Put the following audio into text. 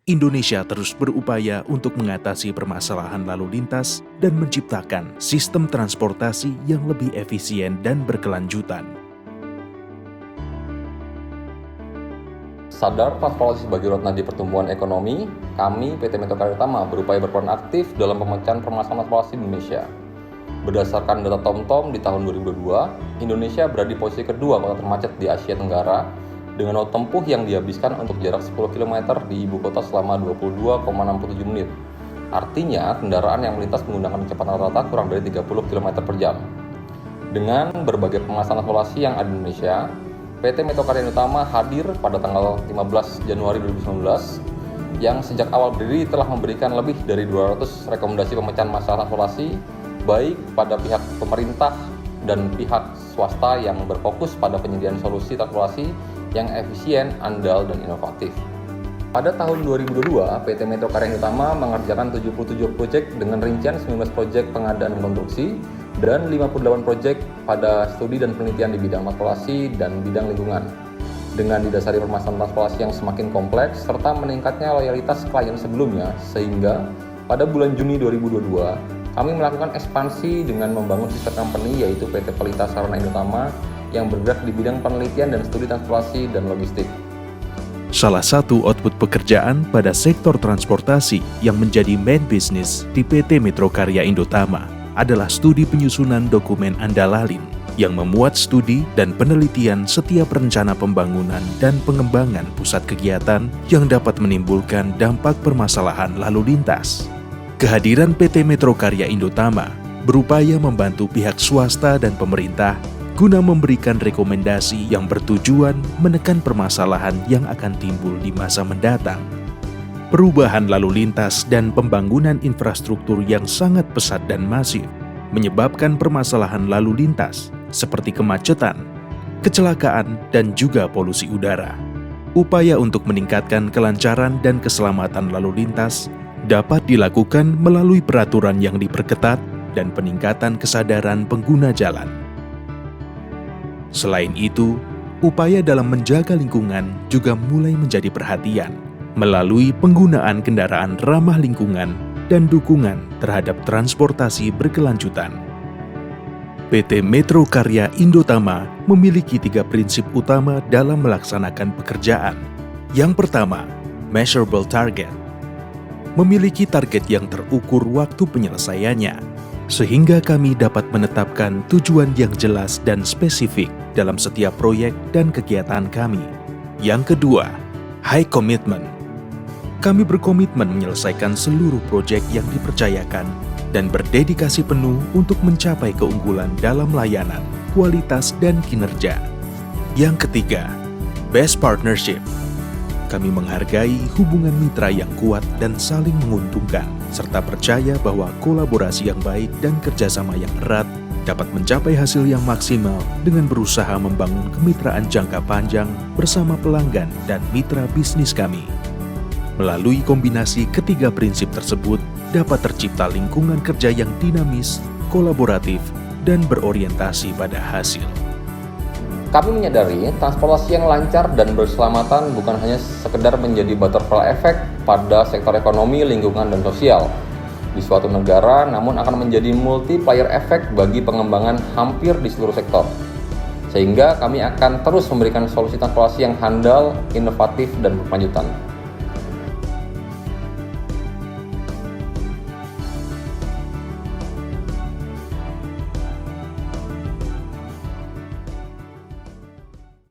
Indonesia terus berupaya untuk mengatasi permasalahan lalu lintas dan menciptakan sistem transportasi yang lebih efisien dan berkelanjutan. Sadar transportasi sebagai roda nadi pertumbuhan ekonomi, kami PT Metro Karya Indotama berupaya berperan aktif dalam pemecahan permasalahan transportasi di Indonesia. Berdasarkan data TomTom di tahun 2022, Indonesia berada di posisi kedua kota termacet di Asia Tenggara dengan waktu tempuh yang dihabiskan untuk jarak 10 km di ibu kota selama 22,67 menit. Artinya, kendaraan yang melintas menggunakan kecepatan rata-rata kurang dari 30 km per jam. Dengan berbagai permasalahan transportasi yang ada di Indonesia, PT Metro Karya Indotama hadir pada tanggal 15 Januari 2019 yang sejak awal berdiri telah memberikan lebih dari 200 rekomendasi pemecahan masalah transportasi baik pada pihak pemerintah dan pihak swasta yang berfokus pada penyediaan solusi transportasi yang efisien, andal, dan inovatif. Pada tahun 2022, PT Metro Karya Indotama mengerjakan 77 proyek dengan rincian 19 proyek pengadaan dan konstruksi dan 58 proyek pada studi dan penelitian di bidang transportasi dan bidang lingkungan. Dengan didasari permasalahan transportasi yang semakin kompleks serta meningkatnya loyalitas klien sebelumnya, sehingga pada bulan Juni 2022, kami melakukan ekspansi dengan membangun sister company yaitu PT Pelita Sarana Indotama yang bergerak di bidang penelitian dan studi transportasi dan logistik. Salah satu output pekerjaan pada sektor transportasi yang menjadi main business di PT Metro Karya Indotama adalah studi penyusunan dokumen andalalin yang memuat studi dan penelitian setiap rencana pembangunan dan pengembangan pusat kegiatan yang dapat menimbulkan dampak permasalahan lalu lintas. Kehadiran PT Metro Karya Indotama berupaya membantu pihak swasta dan pemerintah guna memberikan rekomendasi yang bertujuan menekan permasalahan yang akan timbul di masa mendatang. Perubahan lalu lintas dan pembangunan infrastruktur yang sangat pesat dan masif menyebabkan permasalahan lalu lintas seperti kemacetan, kecelakaan, dan juga polusi udara. Upaya untuk meningkatkan kelancaran dan keselamatan lalu lintas dapat dilakukan melalui peraturan yang diperketat dan peningkatan kesadaran pengguna jalan. Selain itu, upaya dalam menjaga lingkungan juga mulai menjadi perhatian melalui penggunaan kendaraan ramah lingkungan dan dukungan terhadap transportasi berkelanjutan. PT Metro Karya Indotama memiliki 3 prinsip utama dalam melaksanakan pekerjaan. Yang pertama, measurable target. Memiliki target yang terukur waktu penyelesaiannya, sehingga kami dapat menetapkan tujuan yang jelas dan spesifik dalam setiap proyek dan kegiatan kami. Yang kedua, high commitment. Kami berkomitmen menyelesaikan seluruh proyek yang dipercayakan dan berdedikasi penuh untuk mencapai keunggulan dalam layanan, kualitas, dan kinerja. Yang ketiga, best partnership. Kami menghargai hubungan mitra yang kuat dan saling menguntungkan, serta percaya bahwa kolaborasi yang baik dan kerjasama yang erat dapat mencapai hasil yang maksimal dengan berusaha membangun kemitraan jangka panjang bersama pelanggan dan mitra bisnis kami. Melalui kombinasi ketiga prinsip tersebut, dapat tercipta lingkungan kerja yang dinamis, kolaboratif, dan berorientasi pada hasil. Kami menyadari transportasi yang lancar dan berkeselamatan bukan hanya sekedar menjadi butterfly effect pada sektor ekonomi, lingkungan, dan sosial di suatu negara, namun akan menjadi multiplier effect bagi pengembangan hampir di seluruh sektor. Sehingga kami akan terus memberikan solusi transportasi yang handal, inovatif, dan berkelanjutan.